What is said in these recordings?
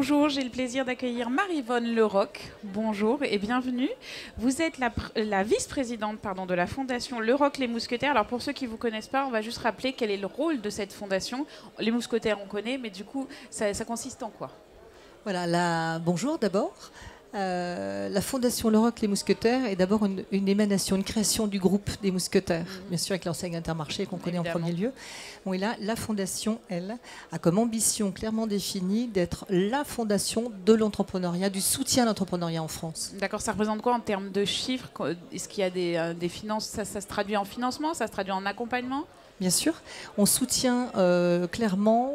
Bonjour, j'ai le plaisir d'accueillir Maryvonne Leroc. Bonjour et bienvenue. Vous êtes la vice-présidente de la fondation Leroc Les Mousquetaires. Alors pour ceux qui ne vous connaissent pas, on va juste rappeler quel est le rôle de cette fondation. Les mousquetaires, on connaît, mais du coup, ça consiste en quoi? Voilà, bonjour d'abord. La fondation Leroc Les Mousquetaires est d'abord une émanation, une création du groupe des mousquetaires, bien sûr avec l'enseigne Intermarché qu'on connaît en premier lieu. Bon, et là, la fondation, elle, a comme ambition clairement définie d'être la fondation de l'entrepreneuriat, du soutien à l'entrepreneuriat en France. D'accord, ça représente quoi en termes de chiffres? Est-ce qu'il y a des finances? Ça se traduit en financement? Ça se traduit en accompagnement? Bien sûr, on soutient clairement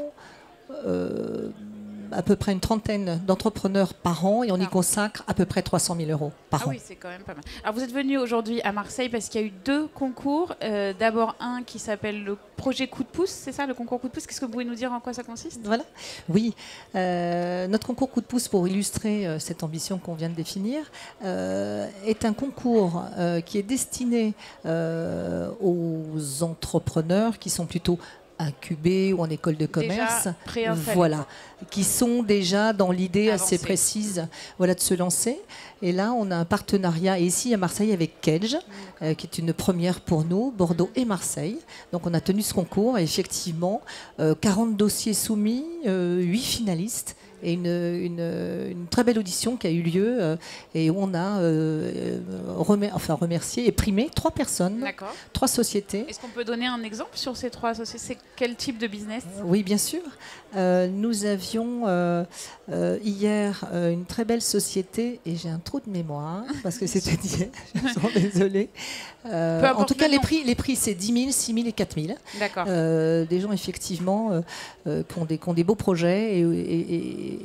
à peu près une trentaine d'entrepreneurs par an et on y consacre à peu près 300 000 euros par an. Ah oui, c'est quand même pas mal. Alors vous êtes venu aujourd'hui à Marseille parce qu'il y a eu deux concours. D'abord un qui s'appelle le projet Coup de pouce, c'est ça le concours Coup de pouce? Qu'est-ce que vous pouvez nous dire en quoi ça consiste? Voilà, oui. Notre concours Coup de pouce, pour illustrer cette ambition qu'on vient de définir, est un concours qui est destiné aux entrepreneurs qui sont plutôt incubés ou en école de commerce, voilà, qui sont déjà dans l'idée assez précise, voilà, de se lancer. Et là, on a un partenariat ici à Marseille avec Kedge, qui est une première pour nous, Bordeaux et Marseille. Donc on a tenu ce concours et effectivement 40 dossiers soumis, 8 finalistes. Et une très belle audition qui a eu lieu et où on a remercié et primé 3 personnes, 3 sociétés. Est-ce qu'on peut donner un exemple sur ces 3 sociétés? C'est quel type de business? Oui, bien sûr. Nous avions hier une très belle société, et j'ai un trou de mémoire, parce que c'était hier, je suis désolée. En tout cas, les prix c'est 10 000, 6 000 et 4 000. D'accord. Des gens, effectivement, qui ont des beaux projets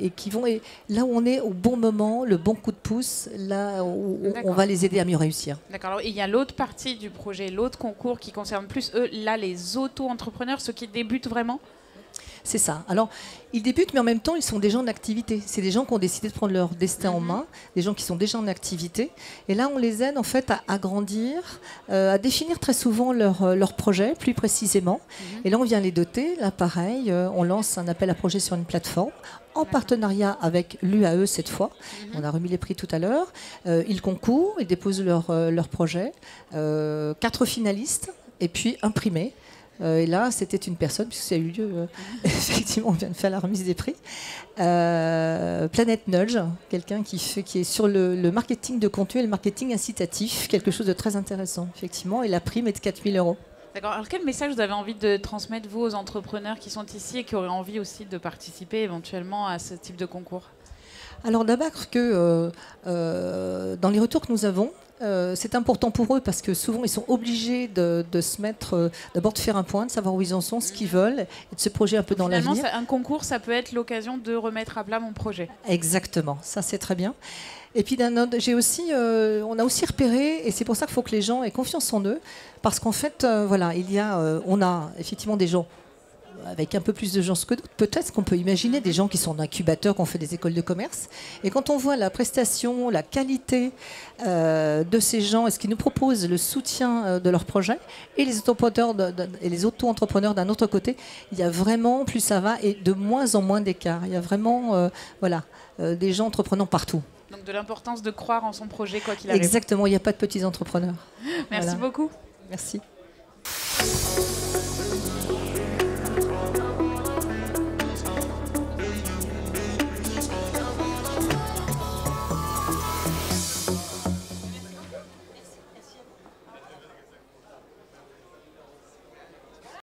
et qui vont... Et là où on est au bon moment, le bon coup de pouce, là où on va les aider à mieux réussir. D'accord. Alors, il y a l'autre partie du projet, l'autre concours qui concerne plus, eux, là, les auto-entrepreneurs, ceux qui débutent vraiment? C'est ça. Alors, ils débutent, mais en même temps, ils sont déjà en activité. C'est des gens qui ont décidé de prendre leur destin en main, des gens qui sont déjà en activité. Et là, on les aide en fait à grandir, à définir très souvent leur projet plus précisément. Et là, on vient les doter. Là, pareil, on lance un appel à projet sur une plateforme en partenariat avec l'UAE cette fois. On a remis les prix tout à l'heure. Ils concourent, ils déposent leur projet. 4 finalistes et puis un primé. Et là, c'était une personne, puisque ça a eu lieu, effectivement, on vient de faire la remise des prix. Planète Nudge, quelqu'un qui est sur le marketing de contenu et le marketing incitatif, quelque chose de très intéressant, effectivement, et la prime est de 4 000 euros. D'accord. Alors, quel message vous avez envie de transmettre, vous, aux entrepreneurs qui sont ici et qui auraient envie aussi de participer éventuellement à ce type de concours? Alors, d'abord que dans les retours que nous avons, c'est important pour eux parce que souvent ils sont obligés de se mettre, d'abord de faire un point, de savoir où ils en sont, ce qu'ils veulent et de se projeter un peu dans l'avenir. Finalement, un concours, ça peut être l'occasion de remettre à plat mon projet. Exactement, ça c'est très bien. Et puis on a aussi repéré, et c'est pour ça qu'il faut que les gens aient confiance en eux, parce qu'en fait, voilà, on a effectivement des gens avec un peu plus de gens que d'autres, peut-être qu'on peut imaginer des gens qui sont en incubateur, qui ont fait des écoles de commerce. Et quand on voit la prestation, la qualité de ces gens et ce qu'ils nous proposent, le soutien de leurs projets, et les auto-entrepreneurs d'un autre côté, il y a vraiment, plus ça va, et de moins en moins d'écart. Il y a vraiment des gens entreprenant partout. Donc de l'importance de croire en son projet, quoi qu'il arrive. Exactement, il n'y a pas de petits entrepreneurs. Merci beaucoup. Merci.